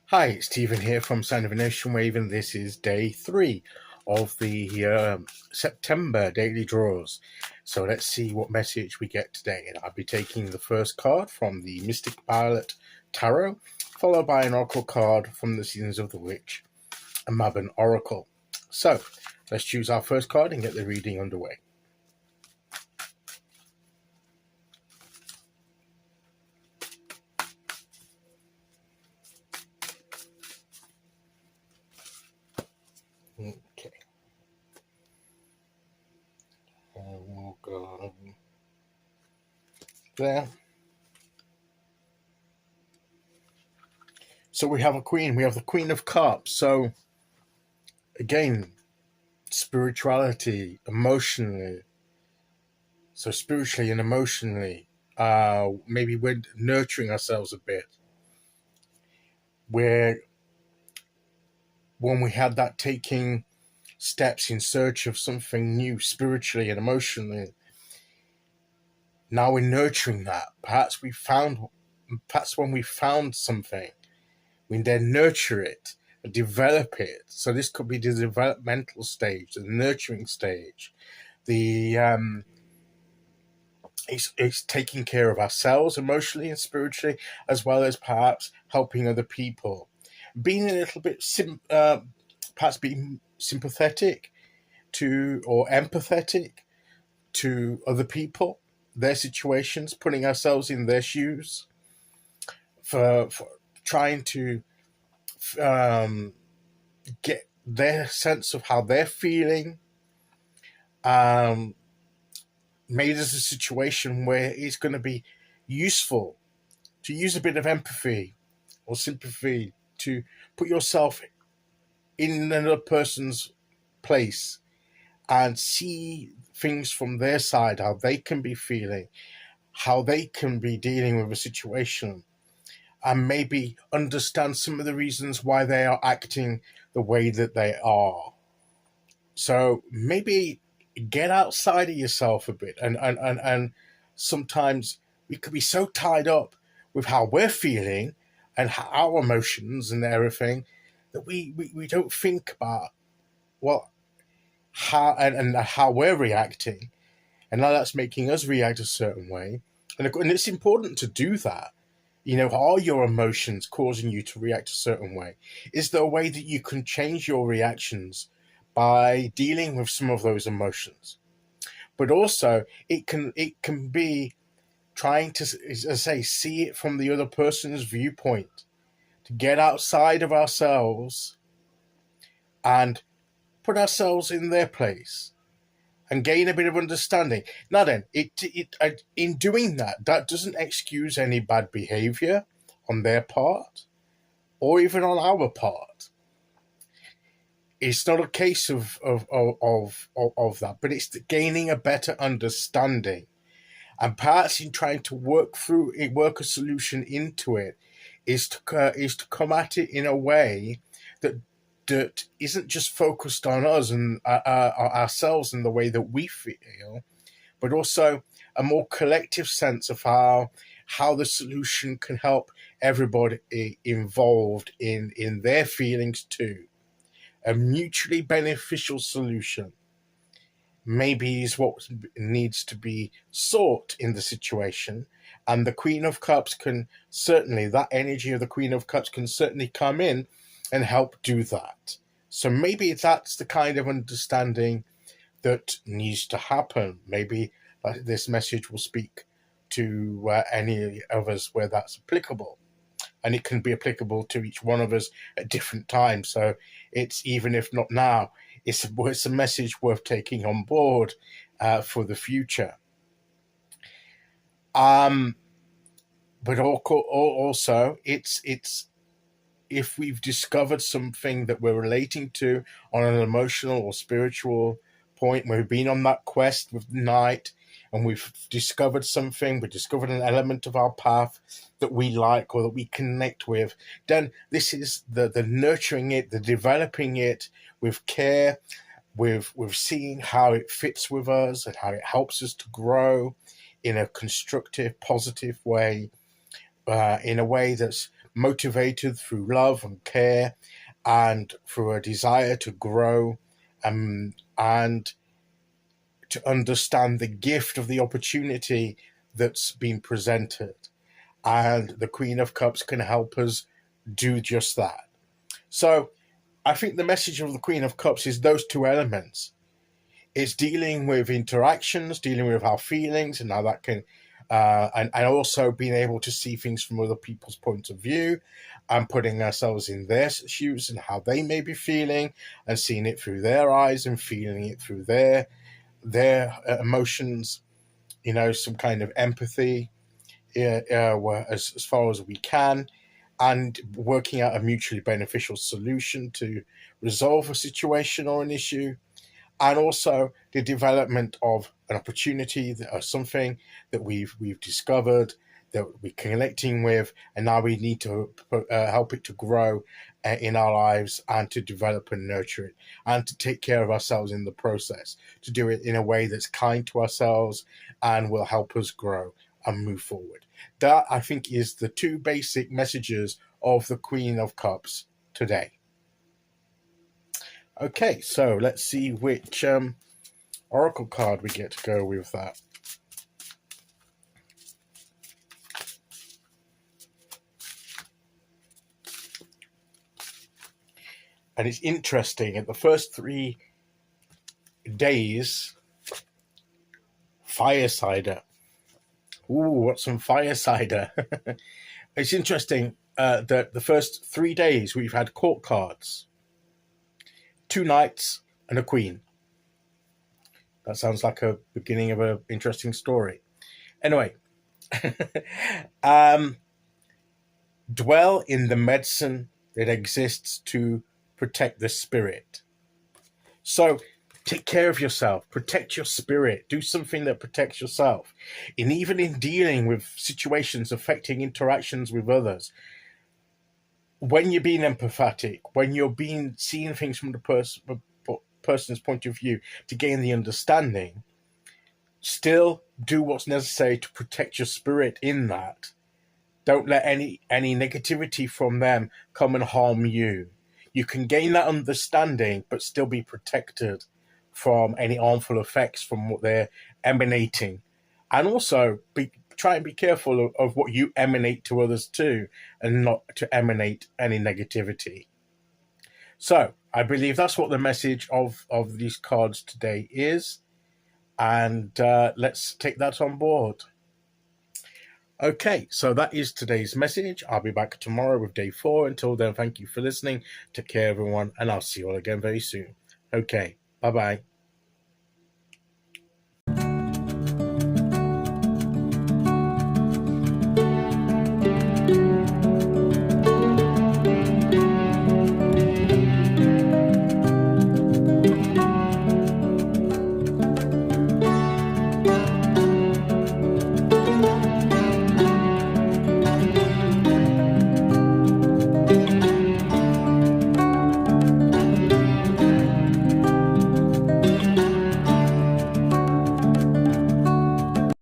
Hi, it's Stephen here from Sound of a Nation Wave, and this is day 3 of the September daily draws. So let's see what message we get today. And I'll be taking the first card from the Mystic Violet Tarot, followed by an Oracle card from the Seasons of the Witch, a Mabon Oracle. So let's choose our first card and get the reading underway. Okay. And we'll go there. So we have a queen. We have the Queen of Cups. So again, spirituality, emotionally. So spiritually and emotionally, maybe we're nurturing ourselves a bit. Where when we had that taking steps in search of something new spiritually and emotionally, now we're nurturing that. Perhaps when we found something, we then nurture it and develop it. So this could be the developmental stage, the nurturing stage, the it's taking care of ourselves emotionally and spiritually, as well as perhaps helping other people, being a little bit perhaps being sympathetic to or empathetic to other people, their situations, putting ourselves in their shoes, for trying to get their sense of how they're feeling. Maybe there's a situation where it's going to be useful to use a bit of empathy or sympathy to put yourself in another person's place and see things from their side, how they can be feeling, how they can be dealing with a situation, and maybe understand some of the reasons why they are acting the way that they are. So maybe get outside of yourself a bit, and sometimes we could be so tied up with how we're feeling and our emotions and everything that we don't think about, well, how and how we're reacting, and now that's making us react a certain way. And it's important to do that. Are your emotions causing you to react a certain way? Is there a way that you can change your reactions by dealing with some of those emotions? But also, it can be trying to, as I say, see it from the other person's viewpoint, to get outside of ourselves and put ourselves in their place and gain a bit of understanding. Now then, in doing that, that doesn't excuse any bad behavior on their part or even on our part. It's not a case of that, but it's gaining a better understanding. And perhaps in trying to work a solution into it, is to come at it in a way that isn't just focused on us and ourselves and the way that we feel, but also a more collective sense of how the solution can help everybody involved in their feelings too. A mutually beneficial solution maybe is what needs to be sought in the situation. And the Queen of Cups that energy of the Queen of Cups can certainly come in and help do that. So maybe that's the kind of understanding that needs to happen. Maybe this message will speak to any of us where that's applicable. And it can be applicable to each one of us at different times. So it's, even if not now, it's a message worth taking on board for the future. But also, it's if we've discovered something that we're relating to on an emotional or spiritual point, where we've been on that quest with night and we've discovered something, we've discovered an element of our path that we like or that we connect with, then this is the nurturing it, the developing it with care, with seeing how it fits with us and how it helps us to grow in a constructive, positive way, in a way that's motivated through love and care and through a desire to grow, and to understand the gift of the opportunity that's been presented. And the Queen of Cups can help us do just that. So I think the message of the Queen of Cups is those two elements. It's dealing with interactions, dealing with our feelings, and how that can, and also being able to see things from other people's points of view, and putting ourselves in their shoes and how they may be feeling, and seeing it through their eyes and feeling it through their emotions. Some kind of empathy, as far as we can, and working out a mutually beneficial solution to resolve a situation or an issue, and also the development of an opportunity or something that we've discovered that we're connecting with, and now we need to help it to grow in our lives, and to develop and nurture it, and to take care of ourselves in the process, to do it in a way that's kind to ourselves and will help us grow and move forward. That, I think, is the two basic messages of the Queen of Cups today. Okay, so let's see which oracle card we get to go with that. And it's interesting, at the first 3 days, fire cider. Ooh, what's some fire cider? It's interesting that the first 3 days we've had court cards, 2 knights and a queen. That sounds like a beginning of an interesting story. Anyway, dwell in the medicine that exists to protect the spirit. So take care of yourself, protect your spirit, do something that protects yourself. And even in dealing with situations affecting interactions with others, when you're being empathetic, when you're seeing things from the person's point of view to gain the understanding, still do what's necessary to protect your spirit in that. Don't let any negativity from them come and harm you. You can gain that understanding, but still be protected from any harmful effects from what they're emanating. And also try and be careful of what you emanate to others too, and not to emanate any negativity. So I believe that's what the message of these cards today is. And let's take that on board. Okay, so that is today's message. I'll be back tomorrow with day 4. Until then, thank you for listening. Take care, everyone, and I'll see you all again very soon. Okay, bye-bye.